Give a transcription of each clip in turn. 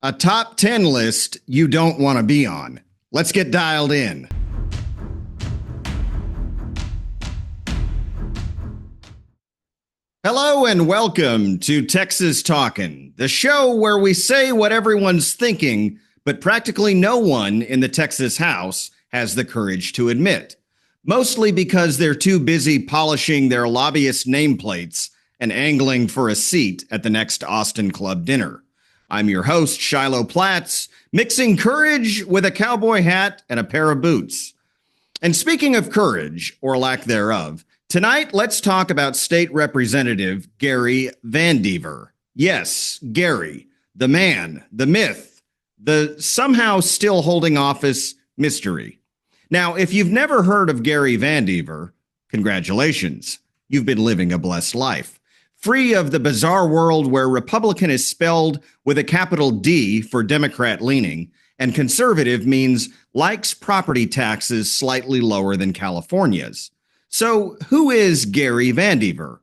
A top 10 list you don't want to be on. Let's get dialed in. Hello and welcome to Texas Talkin, the show where we say what everyone's thinking, but practically no one in the Texas House has the courage to admit. Mostly because they're too busy polishing their lobbyist nameplates and angling for a seat at the next Austin Club dinner. I'm your host, Shiloh Platts, mixing courage with a cowboy hat and a pair of boots. And speaking of courage, or lack thereof, tonight let's talk about State Representative Gary VanDeaver. Yes, Gary, the man, the myth, the somehow still holding office mystery. Now, if you've never heard of Gary VanDeaver, congratulations, you've been living a blessed life. Free of the bizarre world where Republican is spelled with a capital D for Democrat leaning, and conservative means likes property taxes slightly lower than California's. So who is Gary VanDeaver?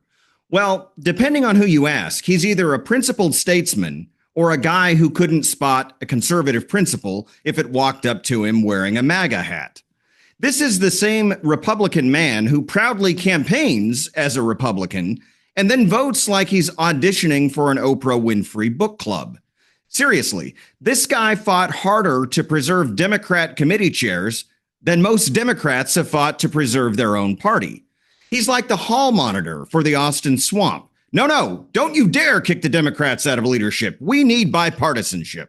Well, depending on who you ask, he's either a principled statesman or a guy who couldn't spot a conservative principal if it walked up to him wearing a MAGA hat. This is the same Republican man who proudly campaigns as a Republican and then votes like he's auditioning for an Oprah Winfrey book club. Seriously, this guy fought harder to preserve Democrat committee chairs than most Democrats have fought to preserve their own party. He's like the hall monitor for the Austin swamp. No, don't you dare kick the Democrats out of leadership. We need bipartisanship.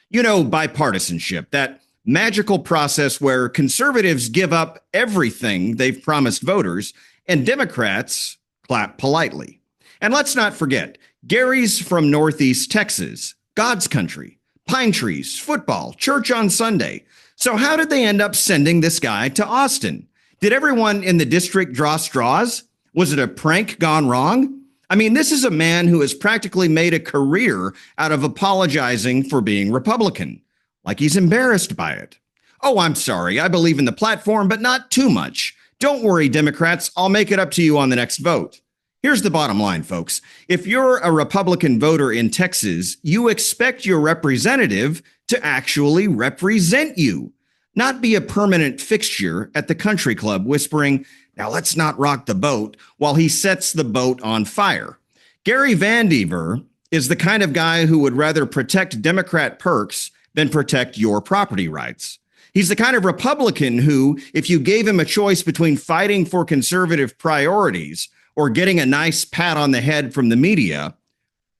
You know, bipartisanship, that magical process where conservatives give up everything they've promised voters and Democrats clap politely. And let's not forget, Gary's from Northeast Texas, God's country, pine trees, football, church on Sunday. So how did they end up sending this guy to Austin? Did everyone in the district draw straws? Was it a prank gone wrong? I mean, this is a man who has practically made a career out of apologizing for being Republican, like he's embarrassed by it. Oh, I'm sorry, I believe in the platform, but not too much. Don't worry, Democrats, I'll make it up to you on the next vote. Here's the bottom line, folks. If you're a Republican voter in Texas, you expect your representative to actually represent you, not be a permanent fixture at the country club whispering, "Now let's not rock the boat," while he sets the boat on fire. Gary VanDeaver is the kind of guy who would rather protect Democrat perks than protect your property rights. He's the kind of Republican who, if you gave him a choice between fighting for conservative priorities or getting a nice pat on the head from the media,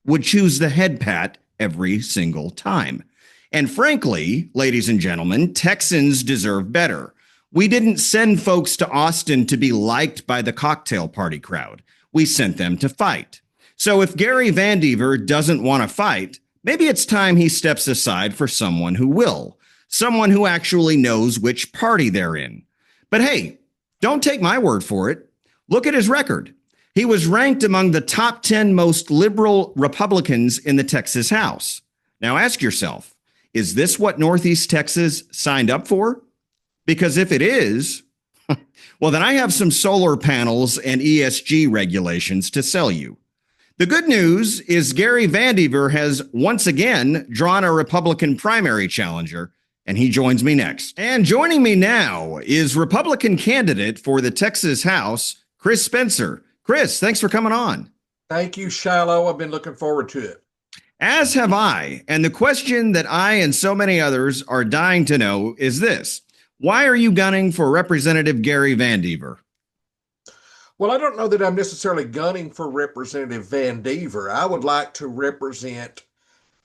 would choose the head pat every single time. And frankly, ladies and gentlemen, Texans deserve better. We didn't send folks to Austin to be liked by the cocktail party crowd. We sent them to fight. So if Gary VanDeaver doesn't want to fight, maybe it's time he steps aside for someone who will. Someone who actually knows which party they're in. But hey, don't take my word for it. Look at his record. He was ranked among the top 10 most liberal Republicans in the Texas House. Now ask yourself, is this what Northeast Texas signed up for? Because if it is, well, then I have some solar panels and ESG regulations to sell you. The good news is Gary VanDeaver has once again drawn a Republican primary challenger, and he joins me next. And joining me now is Republican candidate for the Texas House, Chris Spencer. Chris, thanks for coming on. Thank you, Shiloh. I've been looking forward to it. As have I. And the question that I and so many others are dying to know is this. Why are you gunning for Representative Gary VanDeaver? Well, I don't know that I'm necessarily gunning for Representative VanDeaver. I would like to represent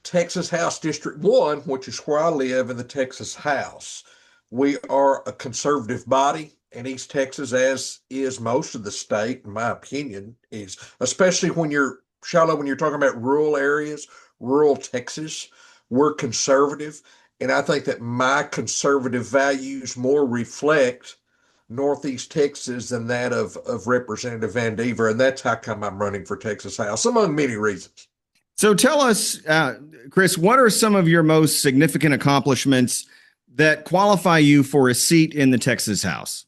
Texas House District 1, which is where I live in the Texas House. We are a conservative body in East Texas, as is most of the state, in my opinion, is especially when you're, Shiloh, when you're talking about rural areas, rural Texas, we're conservative. And I think that my conservative values more reflect Northeast Texas than that of Representative VanDeaver. And that's how come I'm running for Texas House, among many reasons. So tell us, Chris, what are some of your most significant accomplishments that qualify you for a seat in the Texas House?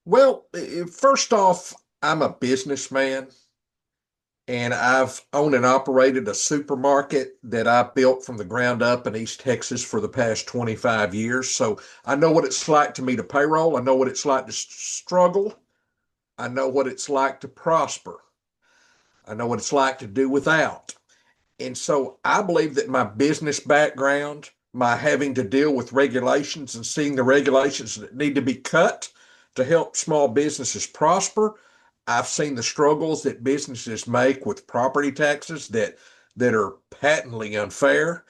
Well, first off, I'm a businessman. and I've owned and operated a supermarket that I built from the ground up in East Texas for the past 25 years. So I know what it's like to meet a payroll. I know what it's like to struggle. I know what it's like to prosper. I know what it's like to do without. And so I believe that my business background, my having to deal with regulations and seeing the regulations that need to be cut to help small businesses prosper. I've seen the struggles that businesses make with property taxes that are patently unfair.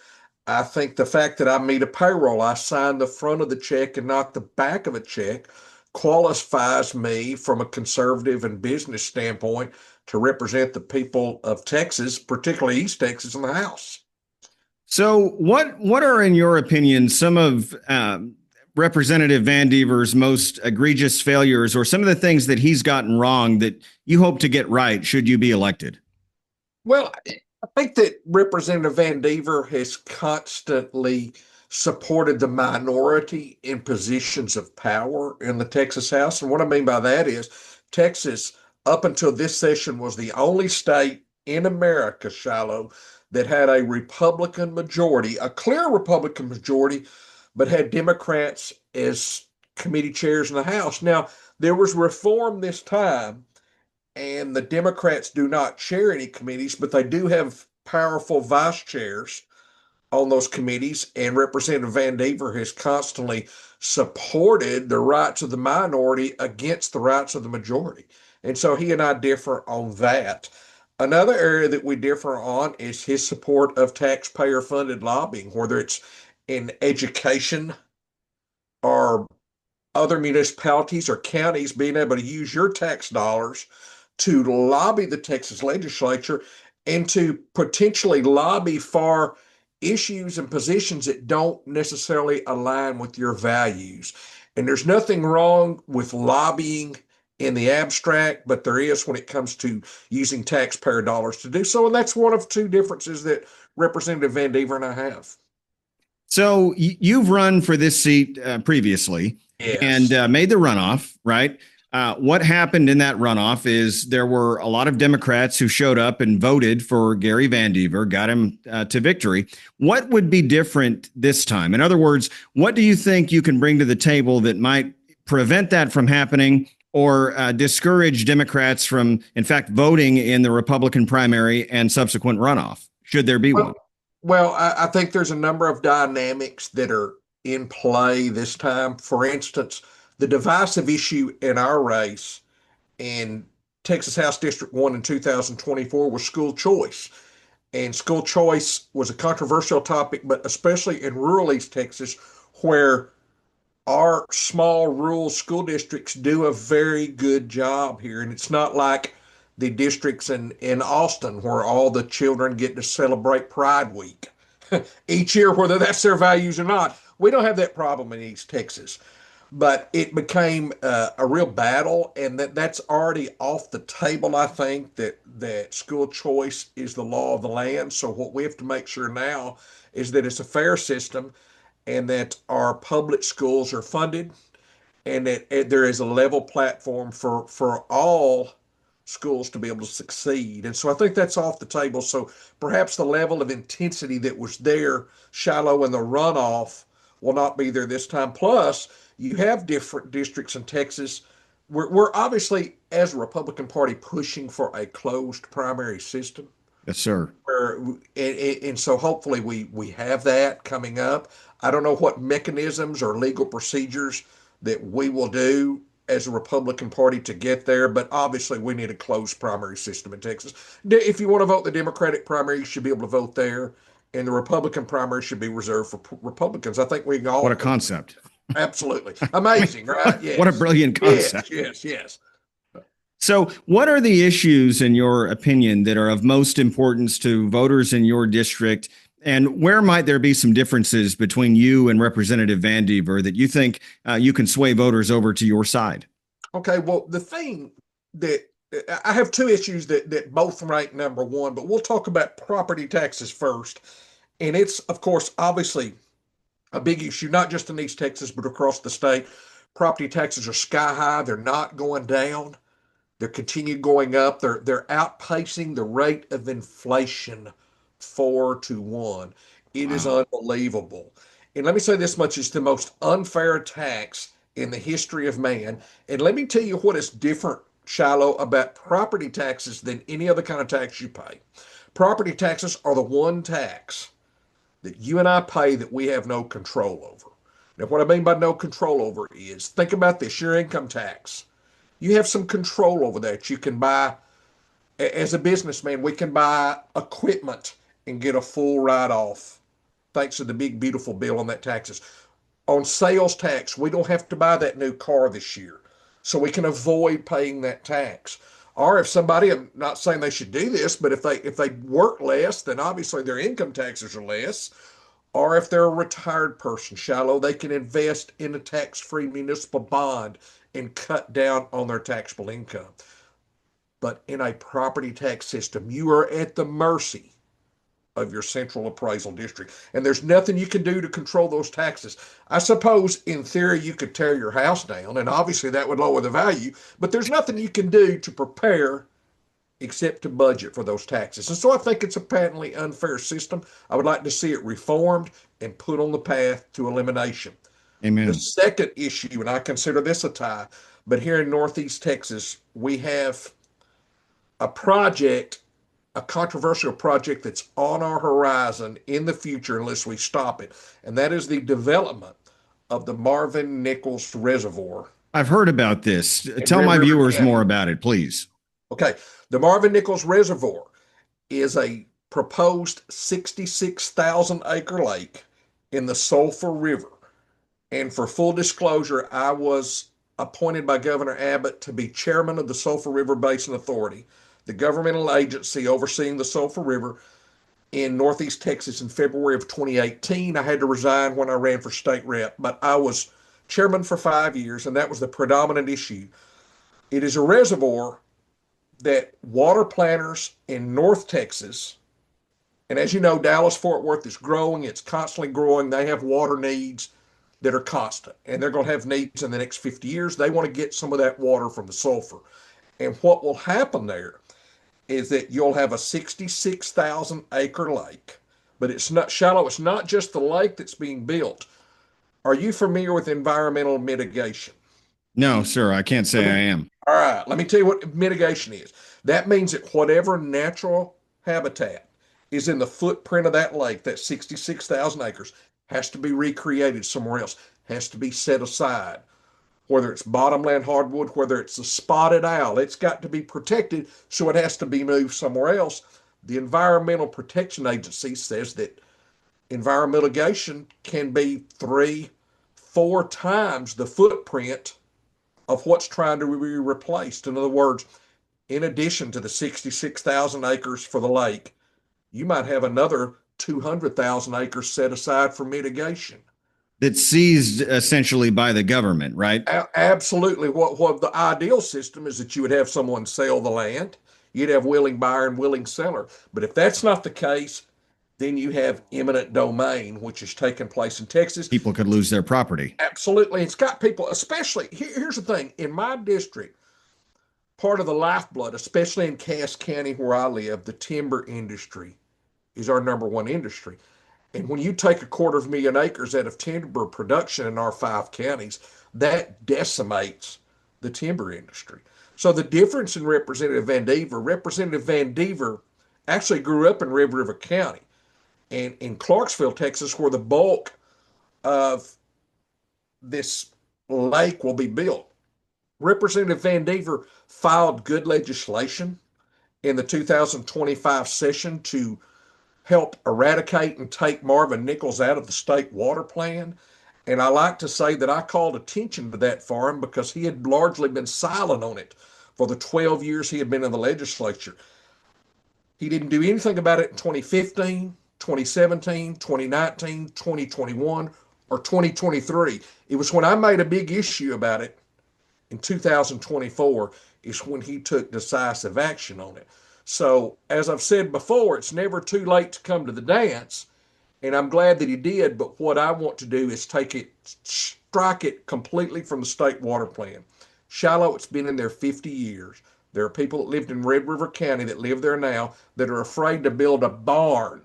I think the fact that I meet a payroll, I sign the front of the check and not the back of a check, qualifies me from a conservative and business standpoint to represent the people of Texas, particularly East Texas, in the House. So, what are, in your opinion, some of Representative VanDeaver's most egregious failures, or some of the things that he's gotten wrong that you hope to get right should you be elected? Well, I think that Representative VanDeaver has constantly supported the minority in positions of power in the Texas House. And what I mean by that is Texas, up until this session, was the only state in America, Shiloh, that had a Republican majority, a clear Republican majority, but had Democrats as committee chairs in the House. Now, there was reform this time, and the Democrats do not chair any committees, but they do have powerful vice chairs on those committees. And Representative VanDeaver has constantly supported the rights of the minority against the rights of the majority. And so he and I differ on that. Another area that we differ on is his support of taxpayer funded lobbying, whether it's in education or other municipalities or counties being able to use your tax dollars to lobby the Texas legislature and to potentially lobby for issues and positions that don't necessarily align with your values. And there's nothing wrong with lobbying in the abstract, but there is when it comes to using taxpayer dollars to do so. And that's one of two differences that Representative VanDeaver and I have. So, you've run for this seat previously and Yes. made the runoff, right? What happened in that runoff is there were a lot of Democrats who showed up and voted for Gary VanDeaver, got him to victory. What would be different this time? In other words, what do you think you can bring to the table that might prevent that from happening or discourage Democrats from, in fact, voting in the Republican primary and subsequent runoff, should there be one? Well, well, I think there's a number of dynamics that are in play this time. For instance, the divisive issue in our race in Texas House District 1 in 2024 was school choice. And school choice was a controversial topic, but especially in rural East Texas, where our small rural school districts do a very good job here. And it's not like the districts in Austin where all the children get to celebrate Pride Week each year, whether that's their values or not. We don't have that problem in East Texas, but it became a real battle, and that's already off the table. I think that school choice is the law of the land. So what we have to make sure now is that it's a fair system, and that our public schools are funded, and that there is a level platform for all schools to be able to succeed. And so I think that's off the table. So perhaps the level of intensity that was there, Shiloh, in the runoff will not be there this time. Plus, you have different districts in Texas. We're obviously, as a Republican Party, pushing for a closed primary system. Yes, sir. And so hopefully we have that coming up. I don't know what mechanisms or legal procedures that we will do as a Republican Party to get there, but obviously we need a closed primary system in Texas. If you want to vote the Democratic primary, you should be able to vote there, and the Republican primary should be reserved for Republicans. I think we can all What a concept. absolutely amazing, right? What a Yes, brilliant yes, concept. yes, yes. So, what are the issues, in your opinion, that are of most importance to voters in your district? And where might there be some differences between you and Representative VanDeaver that you think you can sway voters over to your side? Okay, well, the thing that I have two issues that both rank number one, but we'll talk about property taxes first. And it's, of course, obviously a big issue, not just in East Texas, but across the state. Property taxes are sky high. They're not going down. They're continued going up. They're outpacing the rate of inflation 4-1. It is Wow. unbelievable. And let me say this much: it's the most unfair tax in the history of man. And let me tell you what is different, Shiloh, about property taxes than any other kind of tax you pay. Property taxes are the one tax that you and I pay that we have no control over. Now, what I mean by no control over is, think about this: your income tax. You have some control over that. You can buy, as a businessman, we can buy equipment and get a full write-off thanks to the big, beautiful bill on that taxes. On sales tax, we don't have to buy that new car this year, so we can avoid paying that tax. Or if somebody, I'm not saying they should do this, but if they work less, then obviously their income taxes are less. Or if they're a retired person, Shiloh, they can invest in a tax-free municipal bond and cut down on their taxable income. But in a property tax system, you are at the mercy of your central appraisal district. And there's nothing you can do to control those taxes. I suppose in theory you could tear your house down, and obviously that would lower the value, but there's nothing you can do to prepare except to budget for those taxes. And so I think it's a patently unfair system. I would like to see it reformed and put on the path to elimination. The Amen. second issue, and I consider this a tie, but here in Northeast Texas, we have a project, a controversial project that's on our horizon in the future unless we stop it, and that is the development of the Marvin Nichols Reservoir I've heard about this. in Tell Red my River viewers County. more about it, please. Okay, the Marvin Nichols Reservoir is a proposed 66,000 acre lake in the Sulphur River. And for full disclosure, I was appointed by Governor Abbott to be chairman of the Sulphur River Basin Authority, the governmental agency overseeing the Sulphur River in Northeast Texas in February of 2018. I had to resign when I ran for state rep, but I was chairman for 5 years, and that was the predominant issue. It is a reservoir that water planners in North Texas, and as you know, Dallas Fort Worth is growing, it's constantly growing. They have water needs that are constant, and they're going to have needs in the next 50 years. They want to get some of that water from the sulfur. And what will happen there is that you'll have a 66,000 acre lake, but it's not shallow. It's not just the lake that's being built. Are you familiar with environmental mitigation? No, sir, I can't say Let I me, am. all right, let me tell you what mitigation is. That means that whatever natural habitat is in the footprint of that lake, that 66,000 acres, has to be recreated somewhere else, has to be set aside. Whether it's bottomland hardwood, whether it's the spotted owl, it's got to be protected, so it has to be moved somewhere else. The Environmental Protection Agency says that environmental mitigation can be 3-4 times the footprint of what's trying to be replaced. In other words, in addition to the 66,000 acres for the lake, you might have another 200,000 acres set aside for mitigation. That's seized essentially by the government, right? Absolutely. What the ideal system is that you would have someone sell the land, you'd have willing buyer and willing seller. But if that's not the case, then you have eminent domain, which is taking place in Texas. People could lose their property. Absolutely. It's got people, especially here's the thing: in my district, part of the lifeblood, especially in Cass County where I live, the timber industry is our number one industry. And when you take 250,000 acres out of timber production in our 5 counties, that decimates the timber industry. So the difference in Representative VanDeaver actually grew up in Red River County and in Clarksville, Texas, where the bulk of this lake will be built. Representative VanDeaver filed good legislation in the 2025 session to help eradicate and take Marvin Nichols out of the state water plan. And I like to say that I called attention to that for him because he had largely been silent on it for the 12 years he had been in the legislature. He didn't do anything about it in 2015, 2017, 2019, 2021, or 2023. It was when I made a big issue about it in 2024 is when he took decisive action on it. So, as I've said before, it's never too late to come to the dance, and I'm glad that he did. But what I want to do is strike it completely from the state water plan. Shiloh, it's been in there 50 years. There are people that lived in Red River County that live there now that are afraid to build a barn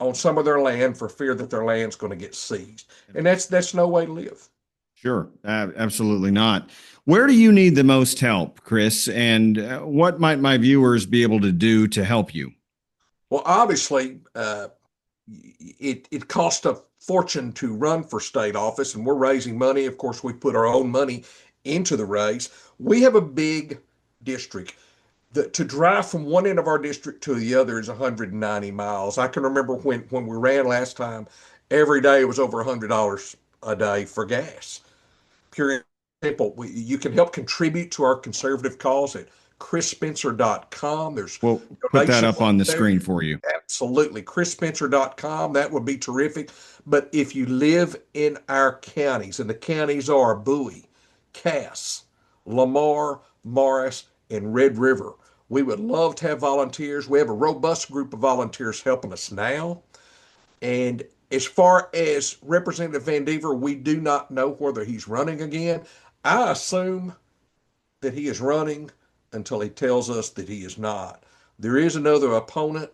on some of their land for fear that their land's going to get seized. And that's no way to live. Sure, absolutely not. Where do you need the most help, Chris? And what might my viewers be able to do to help you? Well, obviously, it costs a fortune to run for state office, and we're raising money. Of course, we put our own money into the race. We have a big district. To drive from one end of our district to the other is 190 miles. I can remember when we ran last time, every day it was over $100 a day for gas. Pure and simple. You can help contribute to our conservative cause at chrisspencer.com. There's We'll put that up on the screen for you. Absolutely. chrisspencer.com. That would be terrific. But if you live in our counties, and the counties are Bowie, Cass, Lamar, Morris, and Red River, we would love to have volunteers. We have a robust group of volunteers helping us now. And as far as Representative VanDeaver, we do not know whether he's running again. I assume that he is running until he tells us that he is not. There is another opponent,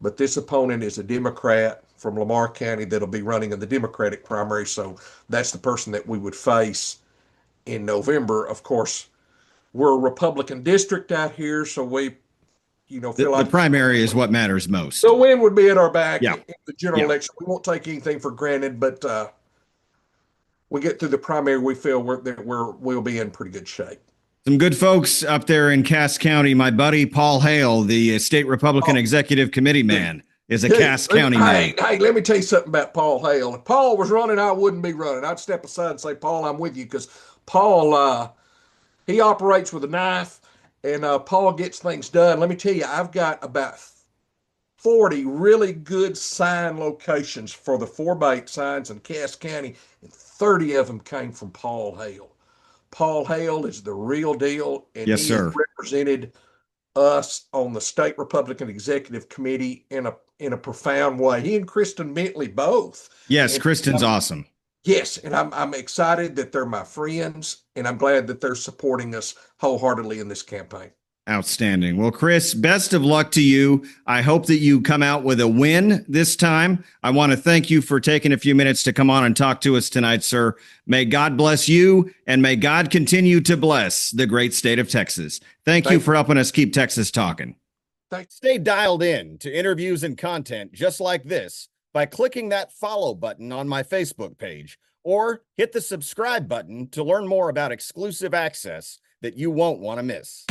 but this opponent is a Democrat from Lamar County that'll be running in the Democratic primary. So that's the person that we would face in November. Of course, we're a Republican district out here, so we, feel like the primary is what matters most. the win would be at our back Yeah. in the general Yeah. election. We won't take anything for granted, but we get through the primary, we feel we'll be in pretty good shape. Some good folks up there in Cass County. My buddy Paul Hale, the state Republican Executive Committee man, is a Cass County man. Hey, let me tell you something about Paul Hale. If Paul was running, I wouldn't be running. I'd step aside and say, Paul, I'm with you, because Paul, he operates with a knife, and Paul gets things done. Let me tell you, I've got about 40 really good sign locations for the 4x8 signs in Cass County, and 30 of them came from Paul Hale. Paul Hale is the real deal, and Yes, he sir. has represented us on the state Republican Executive Committee in a profound way. He and Kristen Bentley both. Yes, And Kristen's awesome. Yes, and I'm excited that they're my friends, and I'm glad that they're supporting us wholeheartedly in this campaign. Outstanding. Well, Chris, best of luck to you. I hope that you come out with a win this time. I want to thank you for taking a few minutes to come on and talk to us tonight, sir. May God bless you, and may God continue to bless the great state of Texas. Thank you for helping us keep Texas talking. Thanks. Stay dialed in to interviews and content just like this by clicking that follow button on my Facebook page, or hit the subscribe button to learn more about exclusive access that you won't want to miss.